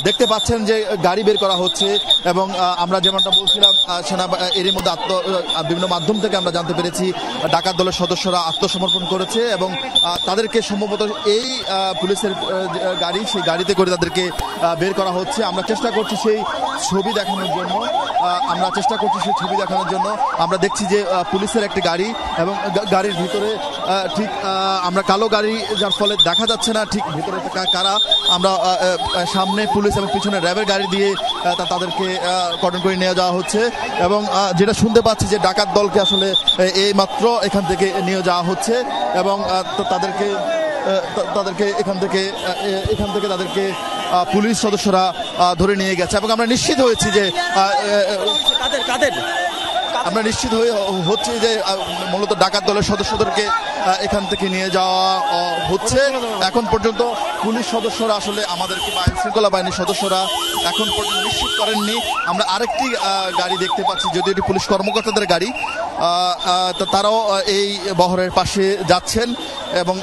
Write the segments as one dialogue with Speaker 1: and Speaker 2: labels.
Speaker 1: দেখতে পাচ্ছেন যে গাড়ি বের করা হচ্ছে এবং আমরা যেমনটা বলছিলাম এরই মধ্যে বিভিন্ন মাধ্যম থেকে আমরা জানতে পেরেছি ডাকাত দলের সদস্যরা আত্মসমর্পণ করেছে এবং তাদেরকে সম্ভবত এই পুলিশের গাড়ি সেই গাড়িতে করে তাদেরকে বের করা হচ্ছে। আমরা চেষ্টা করছি সেই ছবি দেখানোর জন্য আমরা দেখছি যে পুলিশের একটি গাড়ি এবং গাড়ির ভিতরে ঠিক আমরা কালো গাড়ি যার ফলে দেখা যাচ্ছে না ঠিক ভিতরে কারা। আমরা সামনে পুলিশ এবং পিছনে র্যাবের গাড়ি দিয়ে তাদেরকে কর্ডন করে নিয়ে যাওয়া হচ্ছে এবং যেটা শুনতে পাচ্ছি যে ডাকাত দলকে আসলে এই মাত্র এখান থেকে নিয়ে যাওয়া হচ্ছে এবং তাদেরকে এখান থেকে তাদেরকে পুলিশ সদস্যরা ধরে নিয়ে গেছে এবং আমরা নিশ্চিত হয়েছি যে মূলত ডাকাত দলের সদস্যদেরকে এখান থেকে নিয়ে যাওয়া হচ্ছে। এখন পর্যন্ত পুলিশ সদস্যরা আসলে আমাদেরকে আইন শৃঙ্খলা বাহিনীর সদস্যরা এখন পর্যন্ত নিশ্চিত করেননি। আমরা আরেকটি গাড়ি দেখতে পাচ্ছি, যদিও এটি পুলিশ কর্মকর্তাদের গাড়ি, তারাও এই বহরের পাশে যাচ্ছেন এবং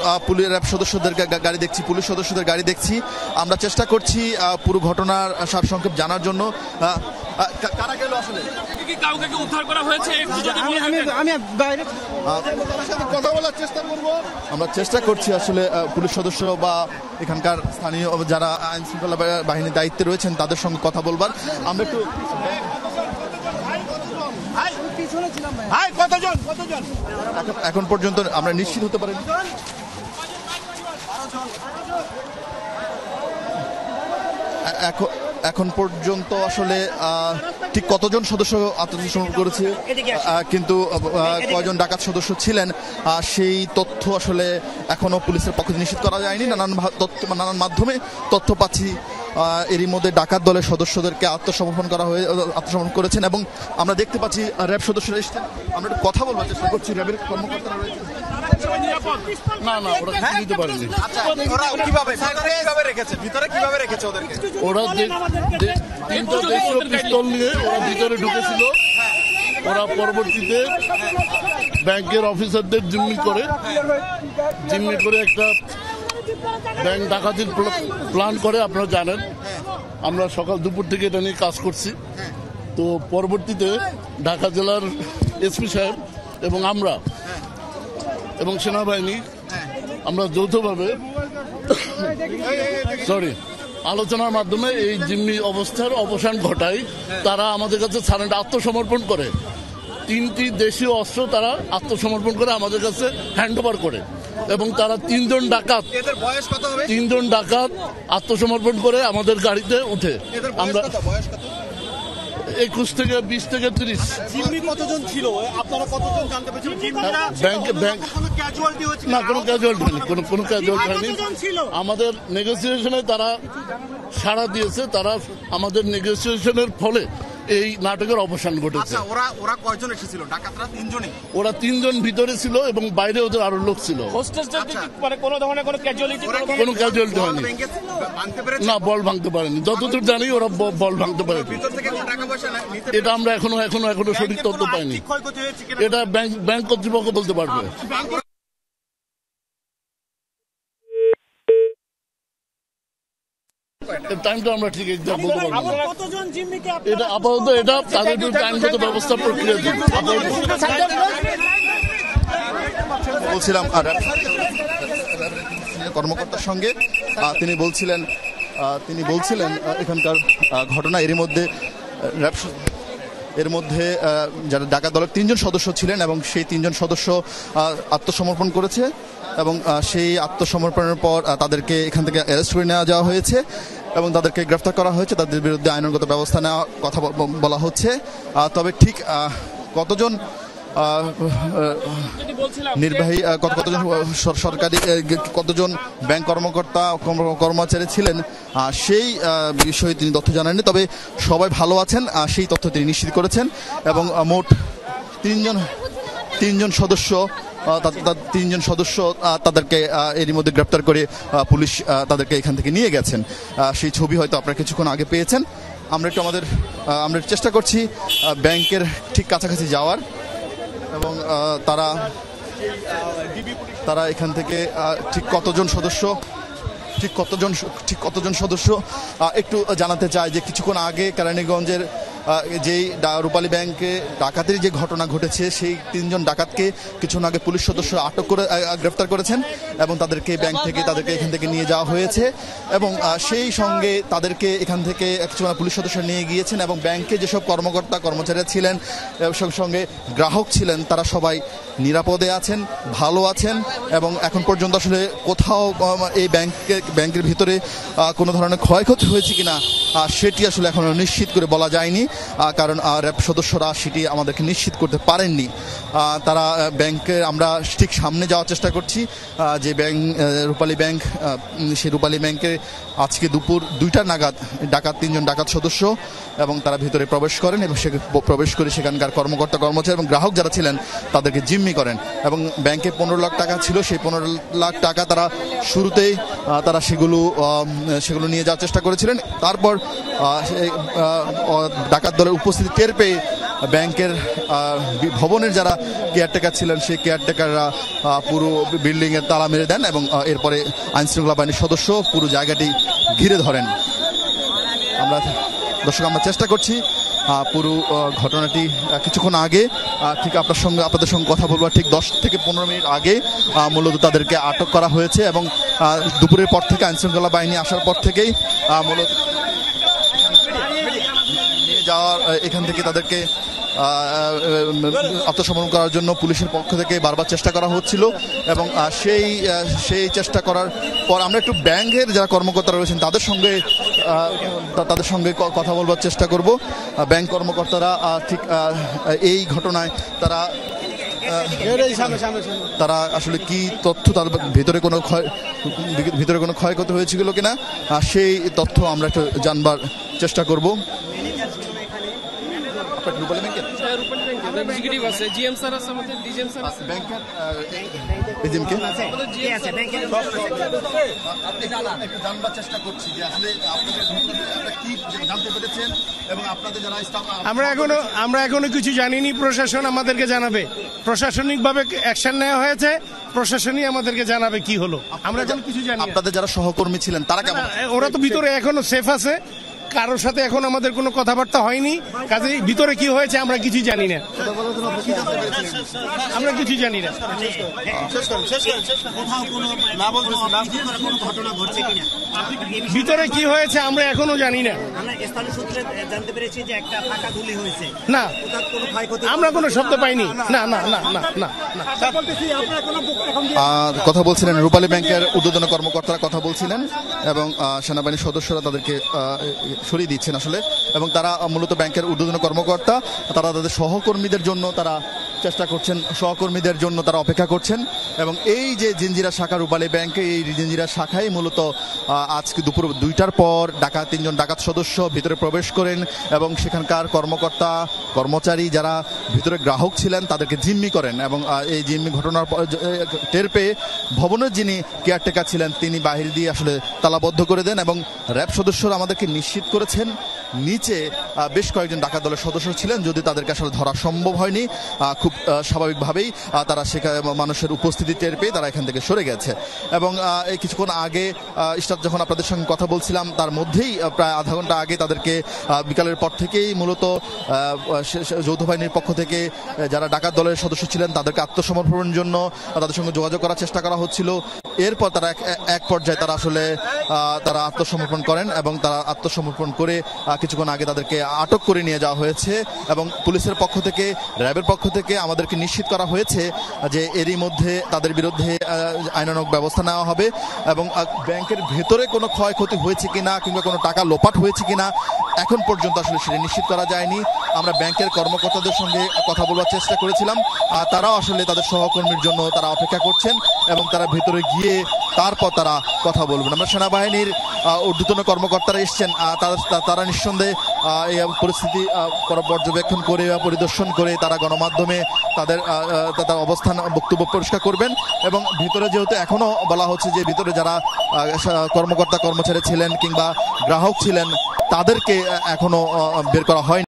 Speaker 1: র্যাব সদস্যদের গাড়ি দেখছি, পুলিশ সদস্যদের গাড়ি দেখছি। আমরা চেষ্টা করছি পুরো ঘটনার সারসংক্ষেপ জানার জন্য। কারা গেল আসলে?
Speaker 2: কাউকে উদ্ধার করা হয়েছে? আমি
Speaker 1: কথা বলার চেষ্টা করব। আমরা চেষ্টা করছি আসলে পুলিশ সদস্য বা এখানকার স্থানীয় যারা আইন শৃঙ্খলা বাহিনীর দায়িত্বে রয়েছেন তাদের সঙ্গে কথা বলবার। আমরা একটু এখন পর্যন্ত আমরা নিশ্চিত হতে পারি এখন পর্যন্ত আসলে ঠিক কতজন সদস্য আত্মসমর্পণ করেছে কিন্তু কয়জন ডাকাত সদস্য ছিলেন সেই তথ্য আসলে এখনো পুলিশের পক্ষে নিশ্চিত করা যায়নি। নানান মাধ্যমে তথ্য পাচ্ছি এরই মধ্যে ডাকাত দলের সদস্যদেরকে আত্মসমর্পণ করেছেন এবং আমরা দেখতে পাচ্ছি র্যাব সদস্যরা এসেছেন। আমরা একটু কথা বলবার চেষ্টা করছি। র্যাবের কর্মকর্তারা রয়েছে।
Speaker 3: ওরা তিনটা দেশীয় পিস্তল নিয়ে ওরা ভিতরে ঢুকেছিল। ওরা পরবর্তীতে ব্যাংকের অফিসারদের জিম্মি করে একটা ব্যাংক ডাকাতির প্ল্যান করে। আপনারা জানেন আমরা সকাল দুপুর থেকে এটা নিয়ে কাজ করছি। তো পরবর্তীতে ঢাকা জেলার এসপি সাহেব এবং আমরা এবং সেনাবাহিনী আমরা যৌথভাবে আলোচনার মাধ্যমে এই জিম্মি অবস্থার অবসান ঘটাই। তারা আমাদের কাছে আত্মসমর্পণ করে। 3টি দেশীয় অস্ত্র তারা আত্মসমর্পণ করে আমাদের কাছে হ্যান্ড ওভার করে এবং তারা 3জন ডাকাত আত্মসমর্পণ করে আমাদের গাড়িতে উঠে। আমরা 21 থেকে 20 থেকে 30।
Speaker 2: কতজন ছিল? আপনারা কতজন জানতে পেরেছেন?
Speaker 3: না, কোনো ক্যাজুয়ালিটি হয়নি, কোনো ক্যাজুয়ালিটি হয়নি। আমাদের নেগোসিয়েশনে তারা সাড়া দিয়েছে। তারা আমাদের নেগোসিয়েশনের ফলে এই নাটকের অবসান ঘটেছে।
Speaker 2: ওরা কয়জন এসেছিল? ডাকাতরা 3জনই।
Speaker 3: ওরা 3জন ভিতরে ছিল এবং বাইরে ওদের আরো লোক ছিল।
Speaker 2: কোনো ধরনের কোনো ক্যাজুয়ালিটি
Speaker 3: হয়নি। না, বল ভাঙতে পারেনি। যতদূর জানি ওরা বল ভাঙতে পারেনি। এটা আমরা এখনো সঠিক তথ্য পাইনি। এটা ব্যাংক কর্তৃপক্ষ বলতে পারবে। টাইমটা আমরা ঠিক এক্সাক্ট বলতে পারবো না। এটা আপাতত এটা তাদের বিরুদ্ধে আইনগত ব্যবস্থা প্রক্রিয়া
Speaker 1: বলছিলাম কর্মকর্তার সঙ্গে। তিনি বলছিলেন এখানকার ঘটনা এর মধ্যে যারা ডাকাত দলের 3জন সদস্য ছিলেন এবং সেই 3জন সদস্য আত্মসমর্পণ করেছে এবং সেই আত্মসমর্পণের পর তাদেরকে এখান থেকে অ্যারেস্ট করে নেওয়া যাওয়া হয়েছে এবং তাদেরকে গ্রেফতার করা হয়েছে। তাদের বিরুদ্ধে আইনগত ব্যবস্থা নেওয়ার কথা বলা হচ্ছে। তবে ঠিক কতজন নির্বাহী কতজন সরকারি কতজন ব্যাংক কর্মচারী ছিলেন সেই বিষয়ে তিনি তথ্য জানাননি। তবে সবাই ভালো আছেন সেই তথ্য তিনি নিশ্চিত করেছেন এবং মোট তিনজন সদস্য তাদেরকে এরই মধ্যে গ্রেপ্তার করে পুলিশ তাদেরকে এখান থেকে নিয়ে গেছেন। সেই ছবি হয়তো আপনারা কিছুক্ষণ আগে পেয়েছেন। আমরা চেষ্টা করছি ব্যাংকের ঠিক কাছাকাছি যাওয়ার এবং তারা এখান থেকে ঠিক কতজন সদস্য ঠিক কতজন সদস্য একটু জানাতে চাই যে কিছুক্ষণ আগে কেরানীগঞ্জের যেই রূপালী ব্যাংকে ডাকাতির যে ঘটনা ঘটেছে সেই 3 জন ডাকাতকে কিছুক্ষণ আগে পুলিশ সদস্য আটক করে গ্রেফতার করেছেন এবং তাদেরকে ব্যাংক থেকে তাদেরকে এখান থেকে নিয়ে যাওয়া হয়েছে এবং সেই সঙ্গে তাদেরকে এখান থেকে কিছুক্ষণ পুলিশ সদস্য নিয়ে গিয়েছেন এবং ব্যাংকে যেসব কর্মকর্তা কর্মচারীরা ছিলেন এবং সঙ্গে গ্রাহক ছিলেন তারা সবাই নিরাপদে আছেন, ভালো আছেন এবং এখন পর্যন্ত আসলে কোথাও এই ব্যাংকের ভিতরে কোনো ধরনের ক্ষয়ক্ষতি হয়েছে কিনা সেটি আসলে এখনো নিশ্চিত করে বলা যায়নি, কারণ র্যাব সদস্যরা সেটি আমাদেরকে নিশ্চিত করতে পারেননি। তারা ব্যাংকের আমরা ঠিক সামনে যাওয়ার চেষ্টা করছি যে রূপালী ব্যাংক, সেই রূপালী ব্যাংকে আজকে দুপুর 2টা নাগাদ 3 জন ডাকাত সদস্য এবং তারা ভিতরে প্রবেশ করেন এবং প্রবেশ করে সেখানকার কর্মকর্তা কর্মচারী এবং গ্রাহক যারা ছিলেন তাদেরকে জিম্মি করেন এবং ব্যাংকে 15 লাখ টাকা ছিল, সেই 15 লাখ টাকা তারা শুরুতেই তারা সেগুলো নিয়ে যাওয়ার চেষ্টা করেছিলেন। তারপর ডাকাত দলের উপস্থিতি টের পেয়ে ব্যাংকের ভবনের যারা কেয়ারটেকার ছিলেন সেই কেয়ারটেকাররা পুরো বিল্ডিংয়ের তালা মেরে দেন এবং এরপরে আইনশৃঙ্খলা বাহিনীর সদস্য পুরো জায়গাটি ঘিরে ধরেন। আমরা চেষ্টা করছি পুরো ঘটনাটি কিছুক্ষণ আগে ঠিক আপনাদের সঙ্গে কথা বলবো, ঠিক 10 থেকে 15 মিনিট আগে মূলত তাদেরকে আটক করা হয়েছে এবং দুপুরের পর থেকে আইনশৃঙ্খলা বাহিনী আসার পর থেকেই মূলত নিয়ে যাওয়ার এখান থেকে তাদেরকে আত্মসমর্পণ করার জন্য পুলিশের পক্ষ থেকে বারবার চেষ্টা করা হচ্ছিল এবং সেই চেষ্টা করার পর আমরা একটু ব্যাংকের যারা কর্মকর্তারা রয়েছেন তাদের সঙ্গে কথা বলবার চেষ্টা করব। ব্যাংক কর্মকর্তারা ঠিক এই ঘটনায় তারা আসলে কি তথ্য, তার ভিতরে কোনো ক্ষয়ক্ষতি হয়েছিল কিনা সেই তথ্য আমরা একটু জানবার চেষ্টা করব।
Speaker 4: আমরা এখনো কিছু জানিনি, প্রশাসন আমাদেরকে জানাবে। প্রশাসনিকভাবে অ্যাকশন নেওয়া হয়েছে, প্রশাসনই আমাদেরকে জানাবে কি হলো। আমরা এখন কিছু জানি।
Speaker 1: আপনাদের যারা সহকর্মী ছিলেন তারা কেমন?
Speaker 4: ওরা তো ভিতরে এখনো সেফ আছে, কারোর সাথে এখন আমাদের কোনো কথাবার্তা হয়নি, কাজেই ভিতরে কি হয়েছে আমরা কিছু জানি না। ভিতরে কি হয়েছে আমরা এখনো জানি না। না, আমরা কোনো শব্দ পাইনি। না না না না না।
Speaker 1: কথা বলছিলেন রূপালী ব্যাংকের ঊর্ধ্বতন কর্মকর্তারা কথা বলছিলেন এবং সেনাবাহিনীর সদস্যরা তাদেরকে সরিয়ে দিচ্ছেন আসলে, এবং তারা মূলত ব্যাংকের ঊর্ধ্বতন কর্মকর্তা তারা তাদের সহকর্মীদের জন্য তারা চেষ্টা করছেন, সহকর্মীদের জন্য তারা অপেক্ষা করছেন এবং এই যে জিঞ্জিরা শাখা রূপালী ব্যাংকে, এই জিঞ্জিরা শাখায় মূলত আজকে দুপুর 2টার পর 3 জন ডাকাত সদস্য ভিতরে প্রবেশ করেন এবং সেখানকার কর্মকর্তা কর্মচারী যারা ভিতরে গ্রাহক ছিলেন তাদেরকে জিম্মি করেন এবং এই জিম্মি ঘটনার টের পেয়ে ভবনের যিনি কেয়ারটেকার ছিলেন তিনি বাহির দিয়ে আসলে তালাবদ্ধ করে দেন এবং র্যাব সদস্যরা আমাদেরকে নিশ্চিত করেছেন নিচে বেশ কয়েকজন ডাকাত দলের সদস্য ছিলেন, যদি তাদেরকে আসলে ধরা সম্ভব হয়নি। খুব স্বাভাবিকভাবেই তারা সেখানে মানুষের উপস্থিতি টের পেয়ে তারা এখান থেকে সরে গেছে এবং এই কিছুক্ষণ আগে যখন আপনাদের সঙ্গে কথা বলছিলাম তার মধ্যেই প্রায় আধা ঘন্টা আগে তাদেরকে বিকালের পর থেকেই মূলত যৌথ বাহিনীর পক্ষ থেকে যারা ডাকাত দলের সদস্য ছিলেন তাদেরকে আত্মসমর্পণের জন্য তাদের সঙ্গে যোগাযোগ করার চেষ্টা করা হচ্ছিল। এরপর তারা এক পর্যায়ে তারা আত্মসমর্পণ করেন এবং তারা আত্মসমর্পণ করে কিছুক্ষণ আগে তাদেরকে আটক করে নিয়ে যাওয়া হয়েছে এবং পুলিশের পক্ষ থেকে, র্যাবের পক্ষ থেকে আমাদেরকে নিশ্চিত করা হয়েছে যে এরই মধ্যে তাদের বিরুদ্ধে আইনানুগ ব্যবস্থা নেওয়া হবে এবং ব্যাংকের ভেতরে কোনো ক্ষয়ক্ষতি হয়েছে কিনা কিংবা কোনো টাকা লোপাট হয়েছে কিনা এখন পর্যন্ত আসলে সেটা নিশ্চিত করা যায়নি। আমরা ব্যাংকের কর্মকর্তাদের সঙ্গে কথা বলার চেষ্টা করেছিলাম, তারাও আসলে তাদের সহকর্মীর জন্য তারা অপেক্ষা করছেন এবং তারা ভেতরে গিয়ে তারপর তারা কথা বলবেন। আমরা সেনাবাহিনীর ঊর্ধ্বতন কর্মকর্তারা এসছেন, তারা নিঃসন্দেহে এই পরিস্থিতি পর্যবেক্ষণ করে বা পরিদর্শন করে তারা গণমাধ্যমে তাদের অবস্থান বক্তব্য পরিষ্কার করবেন এবং ভিতরে যেহেতু এখনো বলা হচ্ছে যে ভিতরে যারা কর্মকর্তা কর্মচারী ছিলেন কিংবা গ্রাহক ছিলেন তাদেরকে এখনো বের করা হয়নি।